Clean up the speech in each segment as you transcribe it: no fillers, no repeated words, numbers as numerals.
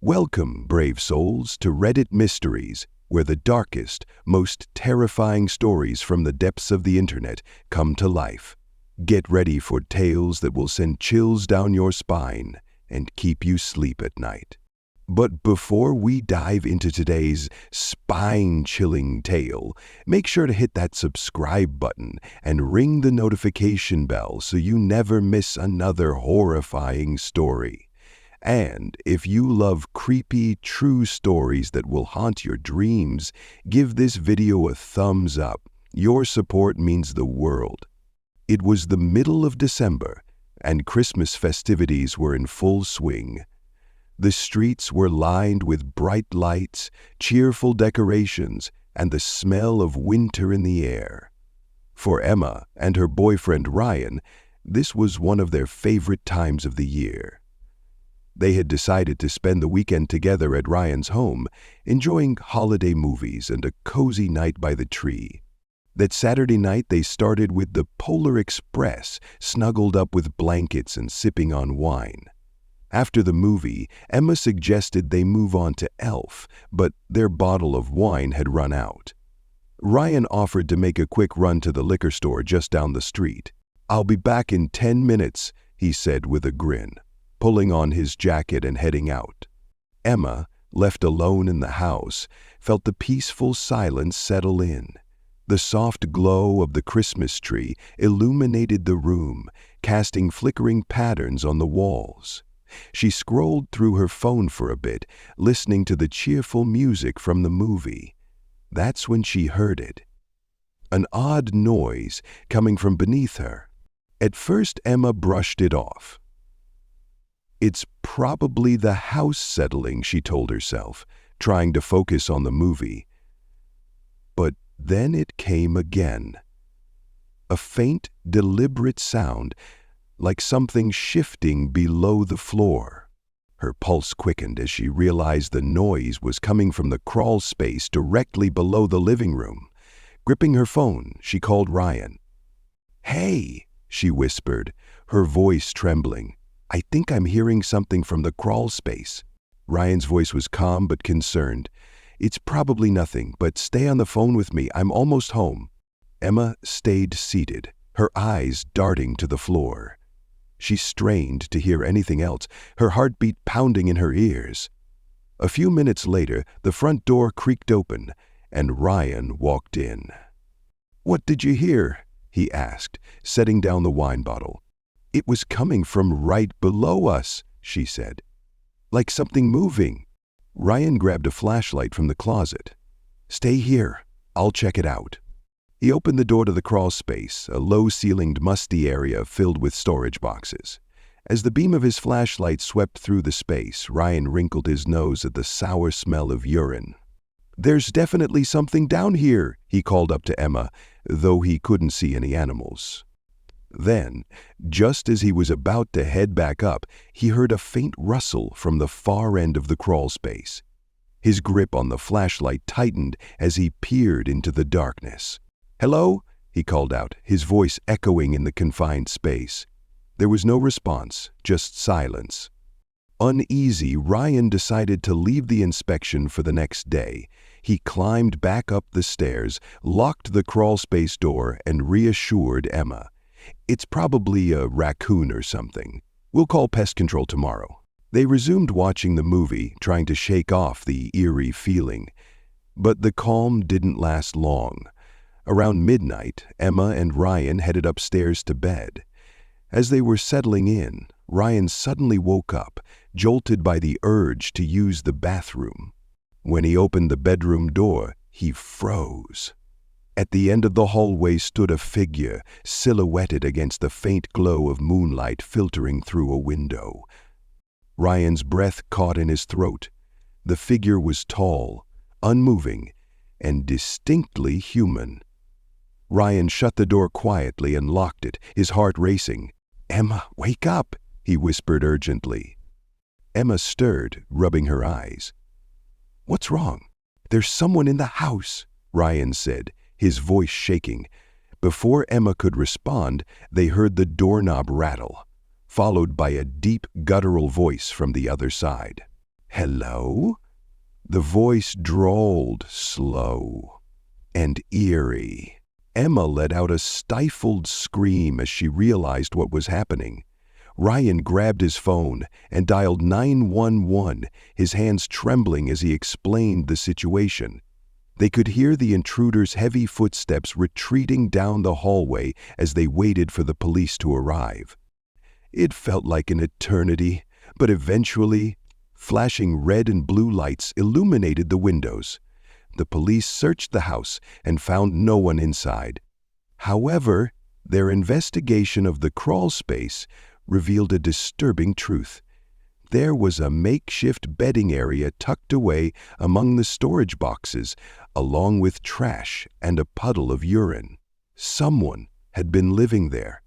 Welcome, brave souls, to Reddit Mysteries, where the darkest, most terrifying stories from the depths of the internet come to life. Get ready for tales that will send chills down your spine and keep you asleep at night. But before we dive into today's spine-chilling tale, make sure to hit that subscribe button and ring the notification bell so you never miss another horrifying story. And if you love creepy, true stories that will haunt your dreams, give this video a thumbs up. Your support means the world. It was the middle of December, and Christmas festivities were in full swing. The streets were lined with bright lights, cheerful decorations, and the smell of winter in the air. For Emma and her boyfriend Ryan, this was one of their favorite times of the year. They had decided to spend the weekend together at Ryan's home, enjoying holiday movies and a cozy night by the tree. That Saturday night, they started with the Polar Express, snuggled up with blankets and sipping on wine. After the movie, Emma suggested they move on to Elf, but their bottle of wine had run out. Ryan offered to make a quick run to the liquor store just down the street. "I'll be back in 10 minutes, he said with a grin, pulling on his jacket and heading out. Emma, left alone in the house, felt the peaceful silence settle in. The soft glow of the Christmas tree illuminated the room, casting flickering patterns on the walls. She scrolled through her phone for a bit, listening to the cheerful music from the movie. That's when she heard it. An odd noise coming from beneath her. At first, Emma brushed it off. "It's probably the house settling," she told herself, trying to focus on the movie. But then it came again. A faint, deliberate sound, like something shifting below the floor. Her pulse quickened as she realized the noise was coming from the crawl space directly below the living room. Gripping her phone, she called Ryan. "Hey," she whispered, her voice trembling. "I think I'm hearing something from the crawl space." Ryan's voice was calm but concerned. "It's probably nothing, but stay on the phone with me. I'm almost home." Emma stayed seated, her eyes darting to the floor. She strained to hear anything else, her heartbeat pounding in her ears. A few minutes later, the front door creaked open, and Ryan walked in. "What did you hear?" he asked, setting down the wine bottle. "It was coming from right below us," she said. "Like something moving." Ryan grabbed a flashlight from the closet. "Stay here. I'll check it out." He opened the door to the crawl space, a low-ceilinged, musty area filled with storage boxes. As the beam of his flashlight swept through the space, Ryan wrinkled his nose at the sour smell of urine. "There's definitely something down here," he called up to Emma, though he couldn't see any animals. Then, just as he was about to head back up, he heard a faint rustle from the far end of the crawl space. His grip on the flashlight tightened as he peered into the darkness. "Hello?" he called out, his voice echoing in the confined space. There was no response, just silence. Uneasy, Ryan decided to leave the inspection for the next day. He climbed back up the stairs, locked the crawl space door, and reassured Emma. "It's probably a raccoon or something. We'll call pest control tomorrow." They resumed watching the movie, trying to shake off the eerie feeling. But the calm didn't last long. Around midnight, Emma and Ryan headed upstairs to bed. As they were settling in, Ryan suddenly woke up, jolted by the urge to use the bathroom. When he opened the bedroom door, he froze. At the end of the hallway stood a figure, silhouetted against the faint glow of moonlight filtering through a window. Ryan's breath caught in his throat. The figure was tall, unmoving, and distinctly human. Ryan shut the door quietly and locked it, his heart racing. "Emma, wake up," he whispered urgently. Emma stirred, rubbing her eyes. "What's wrong?" "There's someone in the house," Ryan said, his voice shaking. Before Emma could respond, they heard the doorknob rattle, followed by a deep, guttural voice from the other side. "Hello?" The voice drawled slow and eerie. Emma let out a stifled scream as she realized what was happening. Ryan grabbed his phone and dialed 911, his hands trembling as he explained the situation. They could hear the intruder's heavy footsteps retreating down the hallway as they waited for the police to arrive. It felt like an eternity, but eventually, flashing red and blue lights illuminated the windows. The police searched the house and found no one inside. However, their investigation of the crawl space revealed a disturbing truth. There was a makeshift bedding area tucked away among the storage boxes, along with trash and a puddle of urine. Someone had been living there,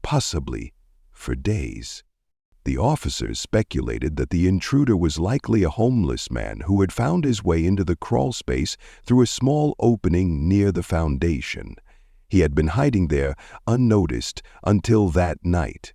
possibly for days. The officers speculated that the intruder was likely a homeless man who had found his way into the crawl space through a small opening near the foundation. He had been hiding there unnoticed until that night.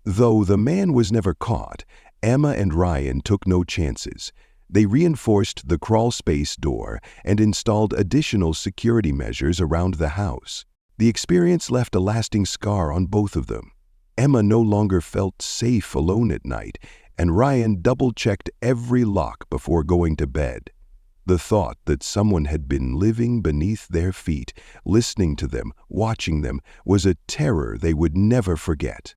Though the man was never caught, Emma and Ryan took no chances. They reinforced the crawl space door and installed additional security measures around the house. The experience left a lasting scar on both of them. Emma no longer felt safe alone at night, and Ryan double-checked every lock before going to bed. The thought that someone had been living beneath their feet, listening to them, watching them, was a terror they would never forget.